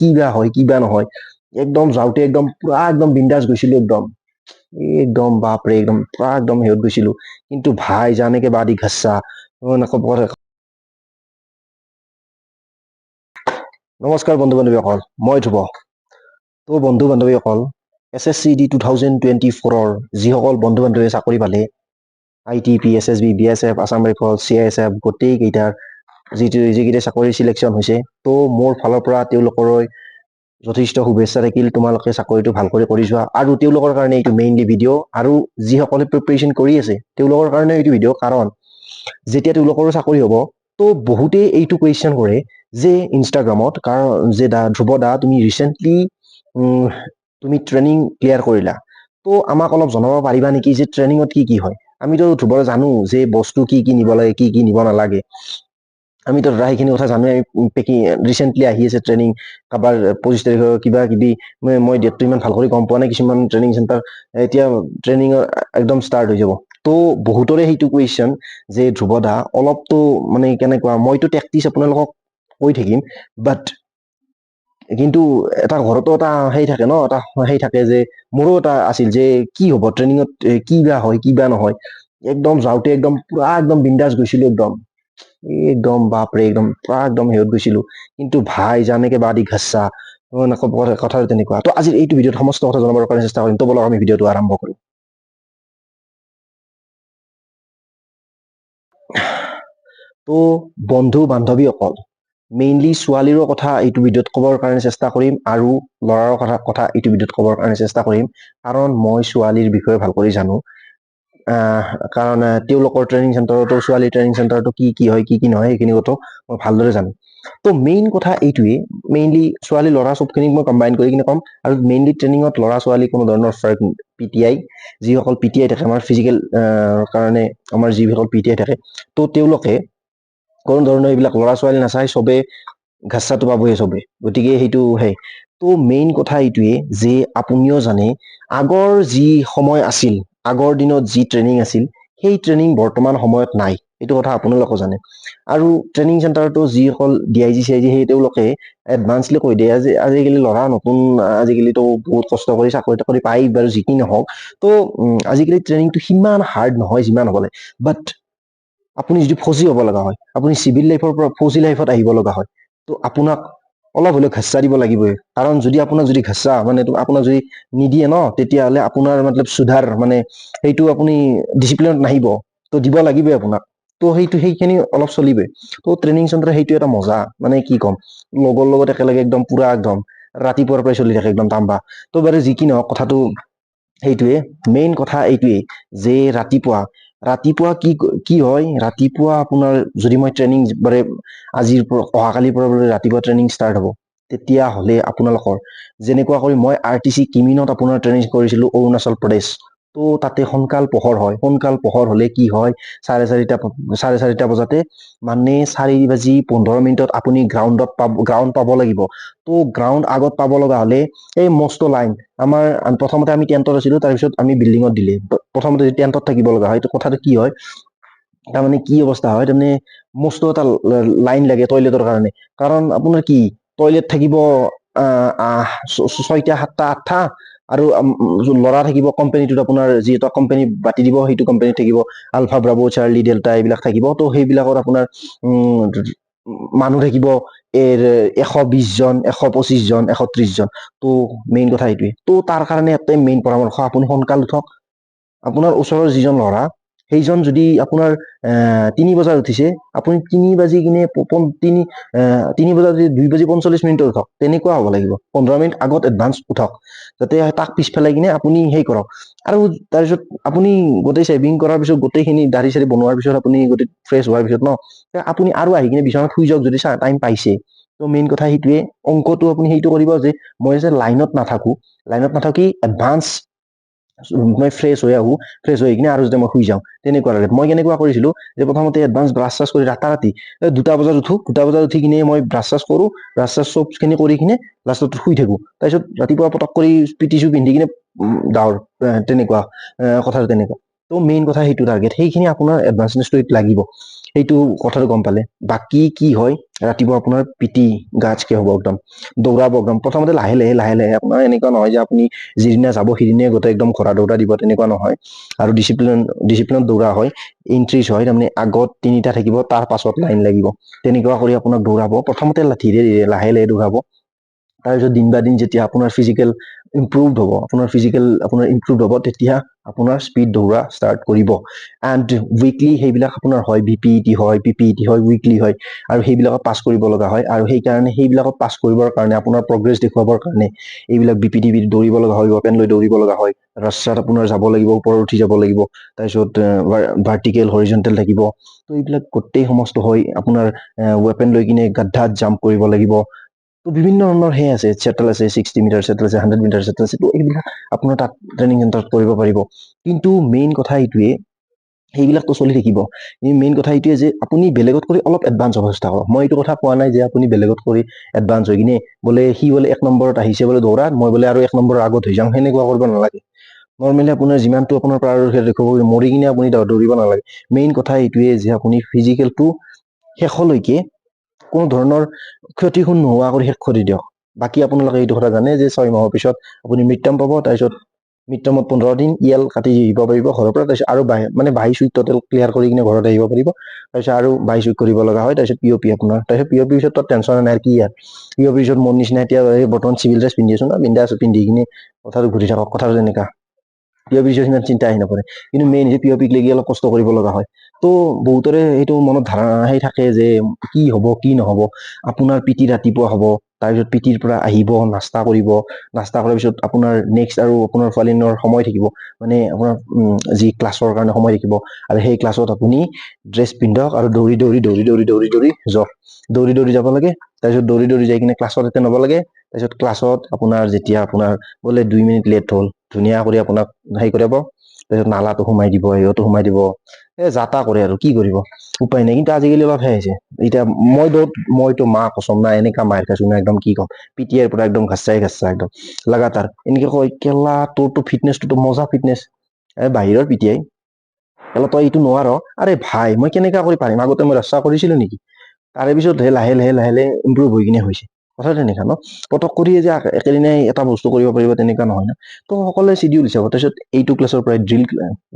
কিবা হয় কিবা নহয় একদম যাওঁতে একদম পুৰা একদম বিন্দাস গৈছিলো একদম বাপৰে একদম পুৰা একদম হেৰিত গৈছিলো কিন্তু ভাই জানেকে বাদি ঘাচ্চা নমস্কাৰ বন্ধু বান্ধৱীসকল মই ধ্ৰুৱ তো বন্ধু বান্ধৱীসকল SSCD 2024 যিসকল বন্ধু বান্ধৱীয়ে চাকৰি পালে ITP SSB BSF Assam rifle CISF গোটেই কেইটাৰ যিকেইটা চাকৰি চিলেকশ্যন হৈছে তো মোৰ ফালৰ পৰা তেওঁলোকৰ যথেষ্ট শুভেচ্ছা থাকিল তোমালোকে চাকৰিটো ভালকৈ কৰি যোৱা আৰু তেওঁলোকৰ কাৰণে এইটো মেইনলি ভিডিঅ' আৰু যিসকলে প্ৰিপাৰেশ্যন কৰি আছে তেওঁলোকৰ কাৰণে এইটো ভিডিঅ' কাৰণ যেতিয়া তেওঁলোকৰো চাকৰি হ'ব তো বহুতেই এইটো কুৱেশ্যন কৰে যে ইনষ্টাগ্ৰামত কাৰণ যে ধ্ৰুৱ দা তুমি ৰিচেণ্টলি তুমি ট্ৰেইনিং ক্লিয়াৰ কৰিলা তো আমাক অলপ জনাব পাৰিবা নেকি যে ট্ৰেইনিঙত কি হয় আমিতো ধ্ৰুৱ জানো যে বস্তু কি নিব লাগে কি নিব নালাগে আমিতো ধৰা সেইখিনি কথা জানোৱে ৰিচেণ্টলি আহি আছে ট্ৰেইনিং কাৰোবাৰ 25 তাৰিখৰ কিবা কিবি মই ডেটটো ইমান ভাল কৰি গম পোৱা নাই কিছুমান ট্ৰেইনিং চেণ্টাৰ এতিয়া ট্ৰেইনিঙৰ একদম ষ্টাৰ্ট হৈ যাব তো বহুতৰে সেইটো কুৱেশ্যন যে ধ্ৰুৱ দা অলপতো মানে কেনেকুৱা মইতো প্ৰেক্টিচ আপোনালোকক কৈ থাকিম বাট কিন্তু এটা ঘৰতো এটা সেই থাকে ন এটা সেই থাকে যে মোৰো এটা আছিল যে কি হ'ব ট্ৰেইনিঙত কিবা হয় কিবা নহয় একদম যাওঁতে একদম পুৰা একদম বিন্দাস গৈছিলো একদম বাপৰে একদম পুৰা একদম হেৰিত গৈছিলো কিন্তু ভাই জানেকে বাদি ঘাচ্চা কথা তেনেকুৱা তো আজিৰ এইটো ভিডিঅ'ত সমস্ত কথা জনাবৰ কাৰণে চেষ্টা কৰিম তো বলক আমি ভিডিঅ'টো আৰম্ভ কৰোঁ তো বন্ধু বান্ধৱীসকল মেইনলি ছোৱালীৰো কথা এইটো ভিডিঅ'ত ক'বৰ কাৰণে চেষ্টা কৰিম আৰু ল'ৰাৰ কথা এইটো ভিডিঅ'ত ক'বৰ কাৰণে চেষ্টা কৰিম কাৰণ মই ছোৱালীৰ বিষয়ে ভাল কৰি জানো কাৰণ তেওঁলোকৰ ট্ৰেইনিং চেণ্টাৰতো ছোৱালী ট্ৰেইনিং চেণ্টাৰতো কি হয় কি নহয় সেইখিনি কথা মই ভালদৰে জানো তো মেইন কথা এইটোৱে মেইনলি ছোৱালী ল'ৰা চবখিনিক মই কম্বাইন কৰি কিনে ক'ম আৰু মেইনলি ট্ৰেইনিঙত ল'ৰা ছোৱালী কোনো ধৰণৰ ফাৰ্ক PTI যিসকল PTI থাকে আমাৰ ফিজিকেল কাৰণে আমাৰ যিসকল PTI থাকে তো তেওঁলোকে কোনো ধৰণৰ এইবিলাক ল'ৰা ছোৱালী নাচাই চবে ঘাচ্চাটো পাবই চবে গতিকে সেইটো তো মেইন কথা এইটোৱে যে আপুনিও জানে আগৰ যি সময় আছিল আগৰ দিনত যি ট্ৰেইনিং আছিল সেই ট্ৰেইনিং বৰ্তমান সময়ত নাই এইটো কথা আপোনালোকেও জানে আৰু ট্ৰেইনিং চেণ্টাৰতো যিসকল DIG CIG সেই তেওঁলোকে এডভান্সলি কৈ দিয়ে যে আজিকালি ল'ৰা নতুন আজিকালিতো বহুত কষ্ট কৰি চাকৰি তাকৰি পাই বাৰু যি কি নহওক তো আজিকালি ট্ৰেইনিংটো সিমান হাৰ্ড নহয় যিমান হ'ব লাগে বাট আপুনি যদি ফৌজি হ'ব লগা হয় আপুনি চিভিল লাইফৰ পৰা ফৌজি লাইফত আহিব লগা হয় তো আপোনাক অলপ হ'লেও ঘাচ্চা দিব লাগিবই কাৰণ যদি আপোনাক যদি ঘাচ্চা মানে আপোনাক যদি নিদিয়ে ন তেতিয়াহ'লে আপোনাৰ মতলব সুধাৰ মানে সেইটো আপুনি ডিচিপ্লিনত নাহিব তো দিব লাগিবই আপোনাক তো সেইখিনি অলপ চলিবই তো ট্ৰেইনিং চেণ্টাৰ সেইটো এটা মজা মানে কি ক'ম লগৰ লগত একেলগে একদম পুৰা একদম ৰাতিপুৱাৰ পৰাই চলি থাকে একদম তাম্বা তো বাৰু যি কি নহওক কথাটো সেইটোৱে মেইন কথা এইটোৱে যে ৰাতিপুৱা কি হয় ৰাতিপুৱা আপোনাৰ যদি মই ট্ৰেইনিং bare আজিৰ পৰা অহাকালিৰ পৰা ৰাতিপুৱা ট্ৰেইনিং ষ্টাৰ্ট হ'ব তেতিয়াহ'লে আপোনালোকৰ যেনেকুৱা কৰি মই RTC কিমিনত আপোনাৰ ট্ৰেইনিং কৰিছিলো অৰুণাচল প্ৰদেশ তো তাতে সোনকাল পোহৰ হয় সোনকাল পোহৰ হ'লে কি হয় 4:30 বজাতে মানে 4:15 আপুনি গ্ৰাউণ্ড পাব লাগিব তো গ্ৰাউণ্ড আগত পাব লগা হ'লে এই মস্ত লাইন আমাৰ প্ৰথমতে আমি টেণ্টত আছিলো তাৰপিছত আমি বিল্ডিঙত দিলে প্ৰথমতে টেণ্টত থাকিব লগা হয় কথাটো কি হয় তাৰমানে কি অৱস্থা হয় তাৰমানে মস্ত এটা লাইন লাগে টয়লেটৰ কাৰণে কাৰণ আপোনাৰ কি টয়লেট থাকিব 6টা 7টা 8টা আৰু ল'ৰা থাকিব কোম্পানীটোত আপোনাৰ যিহেতু কোম্পানী বাতি দিব সেইটো কোম্পানীত থাকিব আলফা ব্ৰাভো চাৰ্লি ডেল্টা এইবিলাক থাকিব তো সেইবিলাকত আপোনাৰ মানুহ থাকিব 120 জন 125 জন 130 জন তো মেইন কথা এইটোৱে তো তাৰ কাৰণে এটা মেইন পৰামৰ্শ আপুনি সোনকাল উঠক আপোনাৰ ওচৰৰ যিজন ল'ৰা সেইজন যদি আপোনাৰ 3 বজাত উঠিছে আপুনি 3 বাজি কিনে 3 বজাত 2:45 উঠক তেনেকুৱা হ'ব লাগিব 15 মিনিট আগত এডভান্স উঠক যাতে তাক পিছফালে কিনে আপুনি সেই কৰক আৰু তাৰপিছত আপুনি গোটেই ছেভিং কৰাৰ পিছত গোটেইখিনি দাঢ়ি চাৰি বনোৱাৰ পিছত আপুনি গোটেই ফ্ৰেছ হোৱাৰ পিছত ন আপুনি আৰু আহি কিনে বিচনাত শুই যাওক যদি টাইম পাইছে তো মেইন কথা সেইটোৱে অংকটো আপুনি সেইটো কৰিব যে মই যে লাইনত নাথাকি এডভান্স মই ফ্ৰেছ হৈ আহো ফ্ৰেছ হৈ কিনে আৰু যেতিয়া মই শুই যাওঁ তেনেকুৱা লাগে মই কেনেকুৱা কৰিছিলো যে প্ৰথমতে এডভান্স ব্ৰাছ চাছ কৰি ৰাতি 2টা বজাত উঠো 2টা বজাত উঠি কিনে মই ব্ৰাছ চাছ কৰো ব্ৰাছ চাছ চবখিনি কৰি কিনে লাষ্টত শুই থাকো তাৰপিছত ৰাতিপুৱা পটক কৰি পিটি চু পিন্ধি কিনে দাউৰ তেনেকুৱা কথাটো তেনেকুৱা তো মেইন কথা সেইটো টাৰ্গেট, সেইখিনি আপোনাৰ এডভান্সনেছটো লাগিব, সেইটো কথাটো গম পালে। বাকী কি হয়, ৰাতিপুৱা আপোনাৰ পিটি গাজকে হ'ব একদম, দৌৰাব একদম। প্ৰথমতে লাহে লাহে লাহে লাহে, আপোনাৰ এনেকুৱা নহয় যে আপুনি যিদিনা যাব সিদিনাই গোটেই একদম ঘোঁৰা দৌৰা দিব, তেনেকুৱা নহয়। আৰু ডিচিপ্লিনত দৌৰা হয়, ইনক্ৰিজ হয়, তাৰমানে আগত 3টা থাকিব, তাৰ পাছত লাইন লাগিব, তেনেকুৱা কৰি আপোনাক দৌৰাব। প্ৰথমতে ধীৰে ধীৰে লাহে লাহে দৌৰাব। তাৰপিছত দিন বা দিন যেতিয়া আপোনাৰ ফিজিকেল ইম্প্ৰুভড হ'ব, আপোনাৰ ইম্প্ৰুভড হ'ব, তেতিয়া আপোনাৰ স্পীড দৌৰা ষ্টাৰ্ট কৰিব। এণ্ড উইকলি সেইবিলাক আপোনাৰ হয়, বিপিইটি হয়, পিপিইটি হয়, উইকলি হয়, আৰু সেইবিলাকত পাছ কৰিব লগা হয়। আৰু সেইকাৰণে সেইবিলাকত পাছ কৰিবৰ কাৰণে, আপোনাৰ প্ৰগ্ৰেছ দেখুৱাবৰ কাৰণে এইবিলাক বিপিটি দৌৰিব লগা হয়, ৱেপন লৈ দৌৰিব লগা হয়। ৰাস্তাত আপোনাৰ যাব লাগিব, ওপৰত উঠি যাব লাগিব, তাৰপিছত ভাৰ্টিকেল হৰিজেণ্টেল থাকিব। তো এইবিলাক গোটেই সমস্ত হয়, আপোনাৰ ৱেপন লৈ কিনে গাদ্ধাত জাম্প কৰিব লাগিব। তো বিভিন্ন ধৰণৰ সেই আছে, চেটেল আছে, 60 মিটাৰ চেটেল আছে, 100 মিটাৰ চেটেল আছে। তো এইবিলাক আপোনাৰ তাত ট্ৰেইনিং চেণ্টাৰত কৰিব পাৰিব। কিন্তু মেইন কথা এইটোৱে, সেইবিলাকতো চলি থাকিব। মেইন কথা এইটোৱে যে আপুনি বেলেগত কৰি অলপ এডভান্স হ'ব চেষ্টা কৰক। মই এইটো কথা কোৱা নাই যে আপুনি বেলেগত কৰি এডভান্স হৈ কিনে বোলে সি বোলে 1 নম্বৰত আহিছে বোলে দৌৰাত, মই বোলে আৰু 1 নম্বৰৰ আগত হৈ যাম, সেনেকুৱা কৰিব নালাগে। নৰ্মেলি আপোনাৰ যিমানটো আপোনাৰ প্ৰাৰদৰ্শিতা দেখুৱাব, মৰি কিনে আপুনি দৌৰিব নালাগে। মেইন কথা এইটোৱে যে আপুনি ফিজিকেলটো শেষলৈকে কোনো ধৰণৰ ক্ষতিপূৰণ নোহোৱা কৰি শেষ কৰি দিয়ক। বাকী আপোনালোকে এইটো কথা জানে যে 6 মাহৰ পিছত আপুনি মিড টাৰ্ম পাব, তাৰপিছত মিড টাৰ্মত 15 দিন ইয়েল কাটি আহিব পাৰিব ঘৰৰ পৰা, তাৰপিছত আৰু 22 উইক টোটেল ক্লিয়াৰ কৰি কিনে ঘৰত আহিব পাৰিব। তাৰপিছত আৰু 22 উইক কৰিব লগা হয়, তাৰপিছত পিঅ'পি আপোনাৰ। তাৰপিছত পিঅ'পিৰ পিছত টেনশ্যন নাই, কি ইয়াৰ পিঅ'পিৰ পিছত মোৰ নিচিনা এতিয়া বৰ্তমান চিভিল ড্ৰেছ পিন্ধি আছো ন, বিন্দাছ পিন্ধি কিনে কথাটো ঘূৰি থাকক, কথাটো তেনেকা। পিঅ'পিৰ পিছত সিমান চিন্তা আহি নপৰে। কিন্তু মেইন যে পিঅ'পিক লাগি অলপ কষ্ট কৰিব লগা হয়। তো বহুতৰে সেইটো মনত ধাৰণা সেই থাকে যে কি হ'ব কি নহ'ব। আপোনাৰ পিটি ৰাতিপুৱা হ'ব, তাৰপিছত পিটিৰ পৰা আহিব, নাস্তা কৰিব, নাস্তা কৰাৰ পিছত আপোনাৰ নেক্সট আৰু আপোনাৰ ফালিনৰ সময় থাকিব, মানে আপোনাৰ যি ক্লাছৰ কাৰণে সময় থাকিব। আৰু সেই ক্লাছত আপুনি ড্ৰেছ পিন্ধক আৰু দৌৰি দৌৰি দৌৰি দৌৰি দৌৰি দৌৰি যাওক, দৌৰি দৌৰি যাব লাগে। তাৰপিছত দৌৰি দৌৰি যাই কিনে ক্লাছত এটেণ্ড হ'ব লাগে। তাৰপিছত ক্লাছত আপোনাৰ যেতিয়া আপোনাৰ বোলে 2 মিনিট লেট হ'ল, ধুনীয়া কৰি আপোনাক হেৰি কৰিব, তাৰপিছত নালাটো সোমাই দিব, সিহঁতো সোমাই দিব, যাতা কৰে আৰু কি কৰিব, উপায় নাই। কিন্তু আজিকালি অলপ সেই হৈছে, এতিয়া মইতো মা কছম না, এনেকা মাৰ খাইছো না, একদম কি ক'ম, পিটিআইৰ পৰা একদম ঘাচাই একদম লাগাতাৰ এনেকে কয়, কেলা তোৰতো ফিটনেছটো মজা ফিটনেছ, বাহিৰৰ পিটিআই তই এইটো নোৱাৰ। আৰে ভাই, মই কেনেকা কৰি পাৰিম, আগতে মই ৰাস্তা কৰিছিলো নেকি? তাৰে পিছত লাহে লাহে লাহে লাহে ইম্প্ৰুভ হৈ কিনে হৈছে। কথা তেনেকা ন, পটক কৰিয়ে যে একেদিনাই এটা বস্তু কৰিব পাৰিব তেনেকা নহয় ন। তো সকলোৱে চিডিউল হিচাপত, তাৰপিছত এইটো ক্লাছৰ পৰা ড্ৰিল,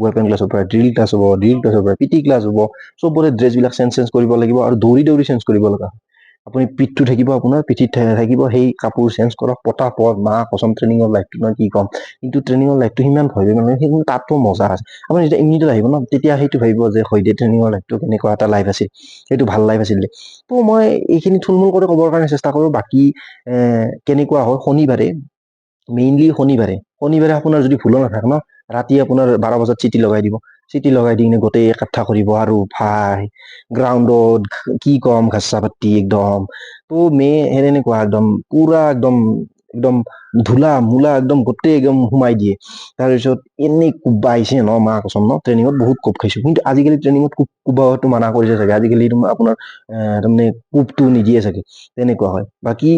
ৱেপন ক্লাছৰ পৰা ড্ৰিল ক্লাছ হ'ব, ড্ৰিল ক্লাছৰ পৰা পিটি ক্লাছ হ'ব। চবৰে ড্ৰেছবিলাক চেঞ্জ কৰিব লাগিব, আৰু দৌৰি দৌৰি চেঞ্জ কৰিব লগা হয়। আপুনি পিঠটো থাকিব, আপোনাৰ পিঠিত থাকিব, সেই কাপোৰ চেঞ্জ কৰক পটাপট, মা কছম ট্ৰেইনিঙৰ লাইফটো মই কি ক'ম। কিন্তু ট্ৰেইনিঙৰ লাইফটো সিমান ভয় মানে, কিন্তু তাতো মজা আছে। আপুনি যেতিয়া ইউনিটত আহিব ন, তেতিয়া সেইটো ভাবিব যে হয় দে, ট্ৰেইনিঙৰ লাইফটো কেনেকুৱা এটা লাইফ আছিল, সেইটো ভাল লাইফ আছিল দে। তো মই এইখিনি থুলমূল কৰি ক'বৰ কাৰণে চেষ্টা কৰোঁ। বাকী কেনেকুৱা হয়, মেইনলি শনিবাৰে আপোনাৰ যদি ভুলো নাথাকে ন, ৰাতি আপোনাৰ 12 বজাত চিটি লগাই দিব, চিটি লগাই দি কিনে গোটেই একাঠা কৰিব, আৰু ভাই গ্ৰাউণ্ডত কি কম, ঘাচা পাতি একদম। তো সেনেকুৱা একদম পুৰা একদম একদম ধূলা মূলা একদম গোটেই একদম সোমাই দিয়ে। তাৰপিছত এনেই কোবাইছে ন, মা কছম ন, ট্ৰেইনিঙত বহুত কোব খাইছো। কিন্তু আজিকালি ট্ৰেইনিঙত কোবাটো মানা কৰিছে চাগে, আজিকালি আপোনাৰ তাৰমানে কোবটো নিদিয়ে চাগে, তেনেকুৱা হয়। বাকী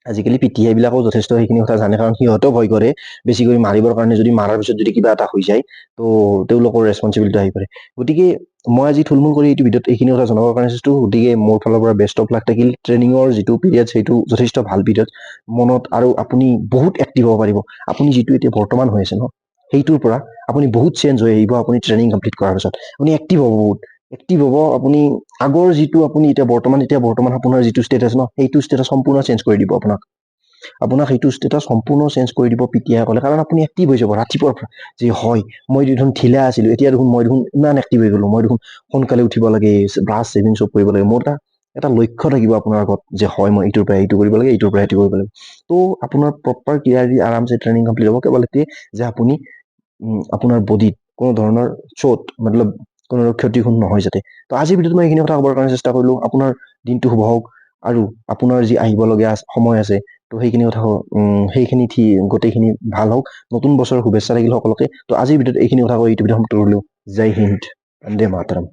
আজিকালি পিটিআই বিলাকো যথেষ্ট সেইখিনি কথা জানে, কাৰণ সিহঁতেও ভয় কৰে বেছিকৈ মাৰিবৰ কাৰণে, যদি মাৰাৰ পিছত যদি কিবা এটা হৈ যায়, তো তেওঁলোকৰ ৰেচপনচিবিলিটি আহি পৰে। গতিকে মই আজি থুলমূল কৰি এইটো ভিডিঅ'ত এইখিনি কথা জনাবৰ কাৰণে চাইছো। গতিকে মোৰ ফালৰ পৰা বেষ্ট অফ লাক থাকিল। ট্ৰেইনিঙৰ যিটো পিৰিয়ড, সেইটো যথেষ্ট ভাল পিৰিয়ড মনত, আৰু আপুনি বহুত এক্টিভ হ'ব পাৰিব। আপুনি যিটো এতিয়া বৰ্তমান হৈ আছে ন, সেইটোৰ পৰা আপুনি বহুত চেঞ্জ হৈ আহিব। আপুনি ট্ৰেইনিং কমপ্লিট কৰাৰ পিছত আপুনি এক্টিভ হ'ব, বহুত এক্টিভ হ'ব। আপুনি আগৰ যিটো আপুনি এতিয়া বৰ্তমান আপোনাৰ যিটো ষ্টেটাছ ন, সেইটো ষ্টেটাছ সম্পূৰ্ণ চেঞ্জ কৰি দিব আপোনাক সেইটো ষ্টেটাছ সম্পূৰ্ণ চেঞ্জ কৰি দিব পিটিআই ক'লে। কাৰণ আপুনি এক্টিভ হৈ যাব ৰাতিপুৱাৰ পৰা, যে হয় মই দেখোন ঢিলা আছিলো, এতিয়া দেখোন মই দেখোন ইমান এক্টিভ হৈ গলো, মই দেখোন সোনকালে উঠিব লাগে, ব্ৰাছ চেভিং চব কৰিব লাগে। মোৰ এটা লক্ষ্য থাকিব আপোনাৰ আগত, যে হয় মই এইটোৰ পৰা এইটো কৰিব লাগে, এইটোৰ পৰা এইটো কৰিব লাগে। তো আপোনাৰ প্ৰপাৰ ক্লিয়াৰলি আৰামছে ট্ৰেইনিং কমপ্লিট হ'ব, কেৱল এটোৱে যে আপুনি আপোনাৰ বডিত কোনো ধৰণৰ মতলব কোনো ক্ষতিপূৰণ নহয় যাতে। তো আজিৰ ভিডিঅ'ত মই এইখিনি কথা ক'বৰ কাৰণে চেষ্টা কৰিলো। আপোনাৰ দিনটো শুভ হওক, আৰু আপোনাৰ যি আহিবলগীয়া সময় আছে, তো সেইখিনি কথা সেইখিনি গোটেইখিনি ভাল হওক। নতুন বছৰৰ শুভেচ্ছা থাকিল সকলোকে। তো আজিৰ ভিডিঅ'ত এইখিনি কথা কৈ এইটো ভিডিঅ' সমাপ্ত কৰিলো। জয় হিন্দ, বন্দে মাতৰম।